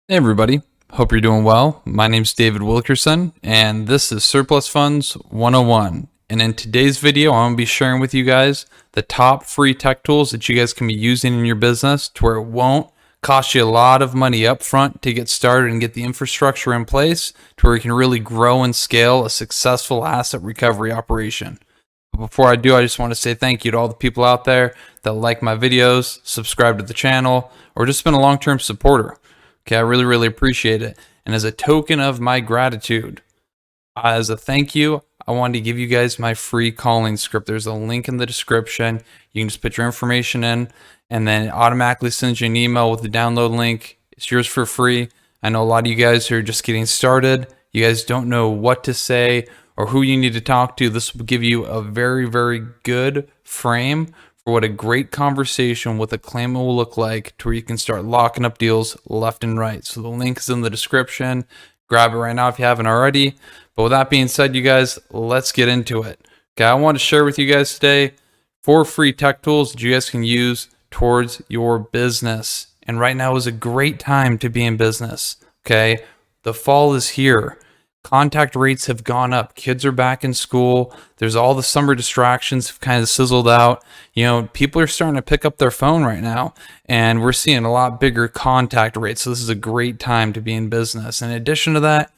Hey everybody, hope you're doing well. My name's David Wilkerson, and this is Surplus Funds 101. And in today's video, I'm going to be sharing with you guys the top free tech tools that you guys can be using in your business to where it won't cost you a lot of money up front to get started and get the infrastructure in place to where you can really grow and scale a successful asset recovery operation. But before I do, I just want to say thank you to all the people out there that like my videos, subscribe to the channel, or just been a long-term supporter. Okay, I really appreciate it. And as a token of my gratitude, as a thank you, I wanted to give you guys my free calling script. There's a link in the description. You can just put your information in, and then it automatically sends you an email with the download link. It's yours for free. I know a lot of you guys who are just getting started. You guys don't know what to say or who you need to talk to. This will give you a very good frame for what a great conversation with a claimant will look like to where you can start locking up deals left and right. So the link is in the description. Grab it right now if you haven't already. But with that being said, you guys, let's get into it. Okay, I want to share with you guys today 4 free tech tools that you guys can use towards your business. And right now is a great time to be in business. Okay, the fall is here. Contact rates have gone up. Kids are back in school. There's all the summer distractions have kind of sizzled out. You know, people are starting to pick up their phone right now, and we're seeing a lot bigger contact rates. So this is a great time to be in business. In addition to that,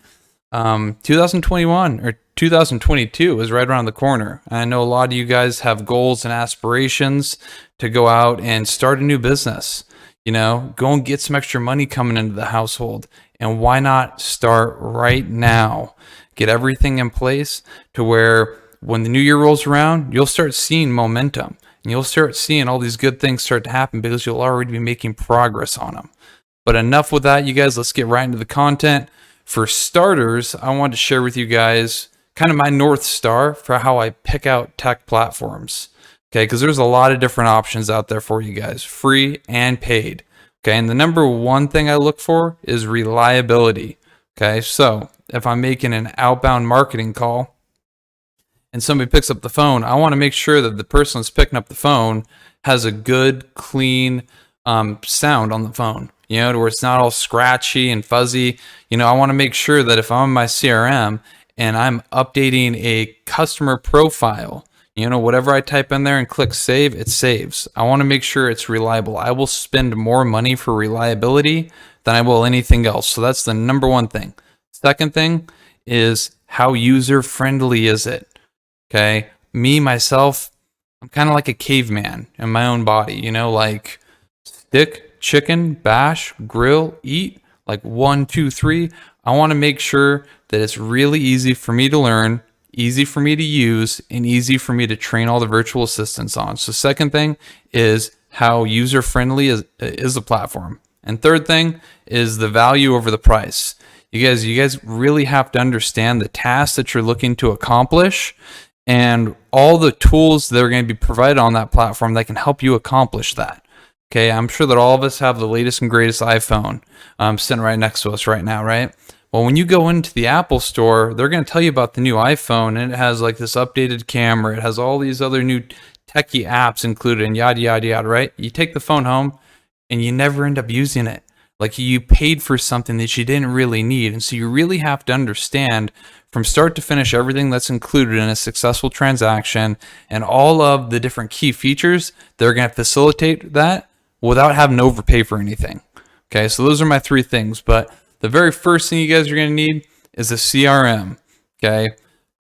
2021 or 2022 is right around the corner. I know a lot of you guys have goals and aspirations to go out and start a new business. You know, go and get some extra money coming into the household. And why not start right now? Get everything in place to where when the new year rolls around, you'll start seeing momentum. And you'll start seeing all these good things start to happen because you'll already be making progress on them. But enough with that, you guys. Let's get right into the content. For starters, I want to share with you guys kind of my North Star for how I pick out tech platforms. Okay, because there's a lot of different options out there for you guys, free and paid. Okay, and the number one thing I look for is reliability. Okay, so if I'm making an outbound marketing call and somebody picks up the phone, I want to make sure that the person that's picking up the phone has a good, clean sound on the phone. You know, to where it's not all scratchy and fuzzy. You know, I want to make sure that if I'm in my CRM and I'm updating a customer profile, you know, whatever I type in there and click save, it saves. I want to make sure it's reliable. I will spend more money for reliability than I will anything else. So that's the number one thing. Second thing is how user friendly is it? Okay. Me, myself, I'm kind of like a caveman in my own body, you know, like stick, chicken, bash, grill, eat, like 1, 2, 3. I want to make sure that it's really easy for me to learn, easy for me to use, and easy for me to train all the virtual assistants on. So second thing is how user friendly is the platform. And third thing is the value over the price. You guys really have to understand the task that you're looking to accomplish and all the tools that are going to be provided on that platform that can help you accomplish that. Okay, I'm sure that all of us have the latest and greatest iPhone sitting right next to us right now, right? Well, when you go into the Apple store, they're going to tell you about the new iPhone, and it has like this updated camera. It has all these other new techie apps included and yada, right? You take the phone home and you never end up using it. Like you paid for something that you didn't really need. And so you really have to understand from start to finish everything that's included in a successful transaction and all of the different key features that are going to facilitate that without having to overpay for anything. Okay, so those are my 3 things. But the very first thing you guys are going to need is a CRM. Okay,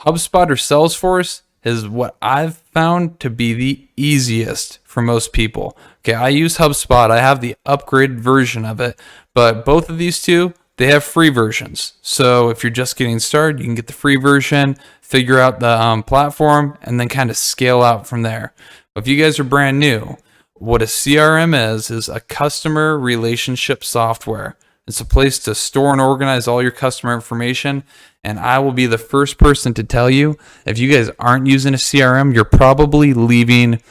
HubSpot or Salesforce is what I've found to be the easiest for most people. Okay, I use HubSpot. I have the upgraded version of it, but both of these two, they have free versions. So if you're just getting started, you can get the free version, figure out the platform, and then kind of scale out from there. But if you guys are brand new, what a CRM is a customer relationship software. It's a place to store and organize all your customer information. And I will be the first person to tell you, if you guys aren't using a CRM, you're probably leaving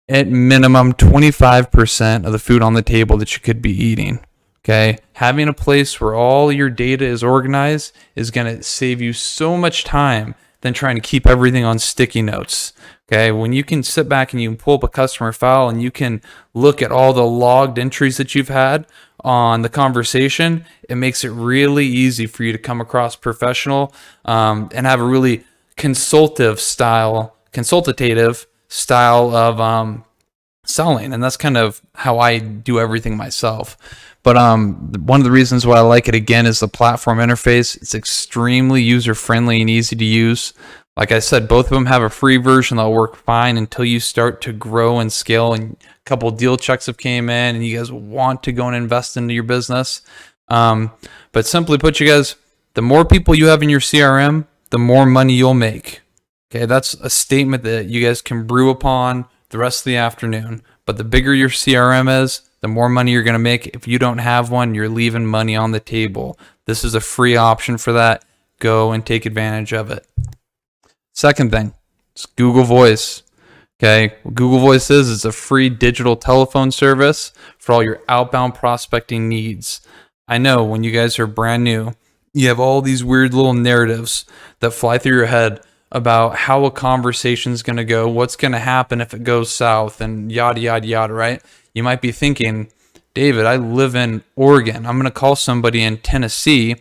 at minimum 25% of the food on the table that you could be eating. Okay, having a place where all your data is organized is going to save you so much time than trying to keep everything on sticky notes. Okay, when you can sit back and you can pull up a customer file and you can look at all the logged entries that you've had on the conversation, it makes it really easy for you to come across professional and have a really consultative style of selling. And that's kind of how I do everything myself. But one of the reasons why I like it again is the platform interface. It's extremely user friendly and easy to use. Like I said, both of them have a free version that'll work fine until you start to grow and scale, and a couple deal checks have came in and you guys want to go and invest into your business. But simply put, you guys, the more people you have in your CRM, the more money you'll make. Okay, that's a statement that you guys can brew upon the rest of the afternoon. But the bigger your CRM is, the more money you're going to make. If you don't have one, you're leaving money on the table. This is a free option for that. Go and take advantage of it. Second thing, it's Google Voice. Okay, what Google Voice is, it's a free digital telephone service for all your outbound prospecting needs. I know when you guys are brand new, you have all these weird little narratives that fly through your head about how a conversation is going to go, what's going to happen if it goes south, and yada, yada, yada, right? You might be thinking, David, I live in Oregon. I'm going to call somebody in Tennessee,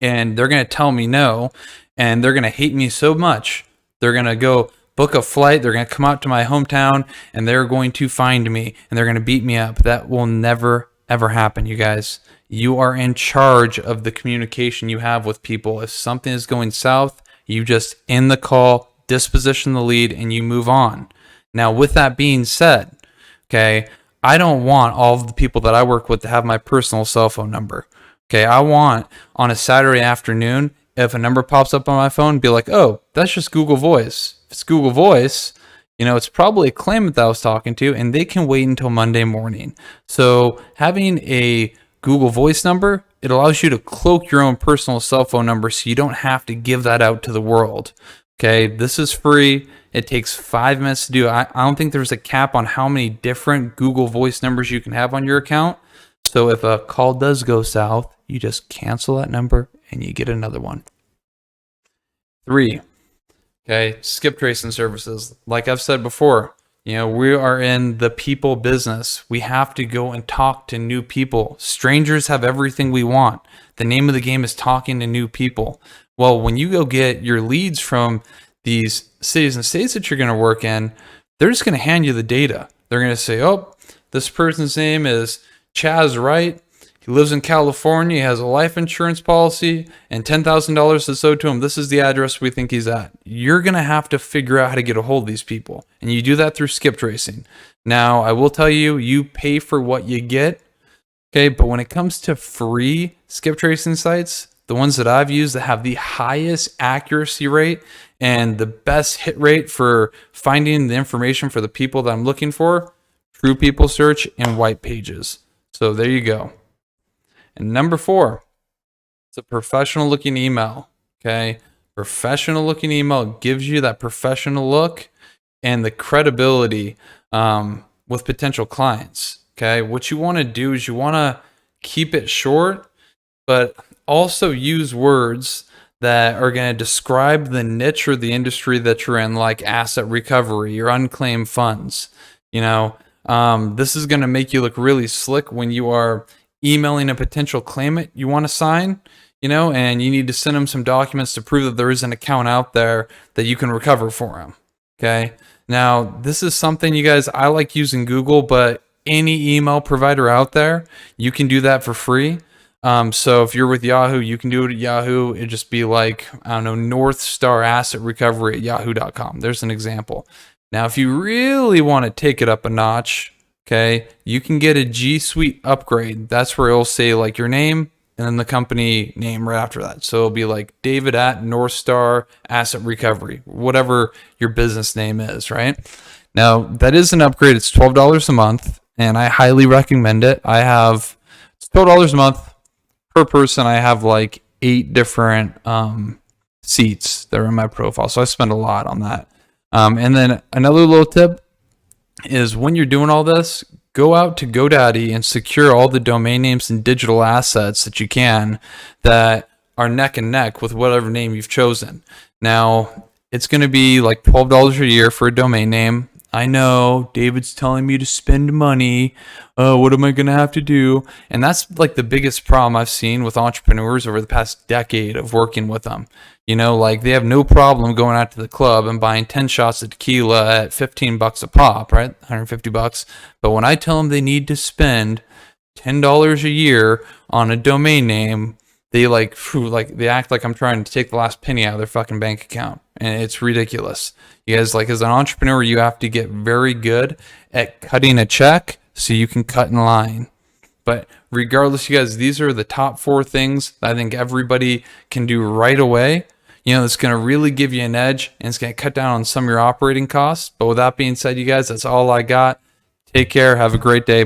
and they're going to tell me no, and they're going to hate me so much. They're going to go book a flight. They're going to come out to my hometown, and they're going to find me, and they're going to beat me up. That will never, ever happen, you guys. You are in charge of the communication you have with people. If something is going south, you just end the call, disposition the lead, and you move on. Now, with that being said, okay, I don't want all of the people that I work with to have my personal cell phone number. Okay, I want on a Saturday afternoon, if a number pops up on my phone, be like, oh, that's just Google Voice. If it's Google Voice, it's probably a claimant that I was talking to, and they can wait until Monday morning. So having a Google Voice number, it allows you to cloak your own personal cell phone number so you don't have to give that out to the world. Okay, this is free. It takes 5 minutes to do. I don't think there's a cap on how many different Google Voice numbers you can have on your account. So if a call does go south, you just cancel that number and you get another one. 3, okay, Skiptracing services. Like I've said before, we are in the people business. We have to go and talk to new people. Strangers have everything we want. The name of the game is talking to new people. Well, when you go get your leads from these cities and states that you're going to work in, they're just going to hand you the data. They're going to say, oh, this person's name is Chaz Wright. He lives in California. He has a life insurance policy and $10,000 is owed to him. This is the address we think he's at. You're going to have to figure out how to get a hold of these people. And you do that through Skiptracing. Now, I will tell you, you pay for what you get. Okay, but when it comes to free Skiptracing sites, the ones that I've used that have the highest accuracy rate and the best hit rate for finding the information for the people that I'm looking for, TruePeopleSearch and Whitepages. So there you go. And number 4, it's a professional looking email. Okay, professional looking email gives you that professional look and the credibility with potential clients. Okay, what you want to do is you want to keep it short, but also use words that are going to describe the niche or the industry that you're in, like asset recovery or unclaimed funds. This is going to make you look really slick when you are emailing a potential claimant you want to sign, and you need to send them some documents to prove that there is an account out there that you can recover for them. Okay. Now, this is something, you guys, I like using Google, but any email provider out there, you can do that for free. So if you're with Yahoo, you can do it at Yahoo. It'd just be like, I don't know, North Star Asset Recovery at yahoo.com. There's an example. Now, if you really want to take it up a notch, okay, you can get a Gsuite upgrade. That's where it'll say like your name and then the company name right after that. So it'll be like David at North Star Asset Recovery, whatever your business name is, right? Now, that is an upgrade. It's $12 a month, and I highly recommend it. It's $12 a month per person. I have like 8 different seats that are in my profile, so I spend a lot on that. And then another little tip is when you're doing all this, go out to GoDaddy and secure all the domain names and digital assets that you can that are neck and neck with whatever name you've chosen. Now, it's going to be like $12 a year for a domain name. I know David's telling me to spend money. What am I going to have to do? And that's like the biggest problem I've seen with entrepreneurs over the past decade of working with them. You know, like they have no problem going out to the club and buying 10 shots of tequila at $15 a pop, right? 150 bucks. But when I tell them they need to spend $10 a year on a domain name, they they act like I'm trying to take the last penny out of their fucking bank account, and it's ridiculous. You guys, like, as an entrepreneur, you have to get very good at cutting a check so you can cut in line. But regardless, you guys, these are the top 4 things that I think everybody can do right away. You know, it's going to really give you an edge, and it's going to cut down on some of your operating costs. But with that being said, you guys, that's all I got. Take care. Have a great day.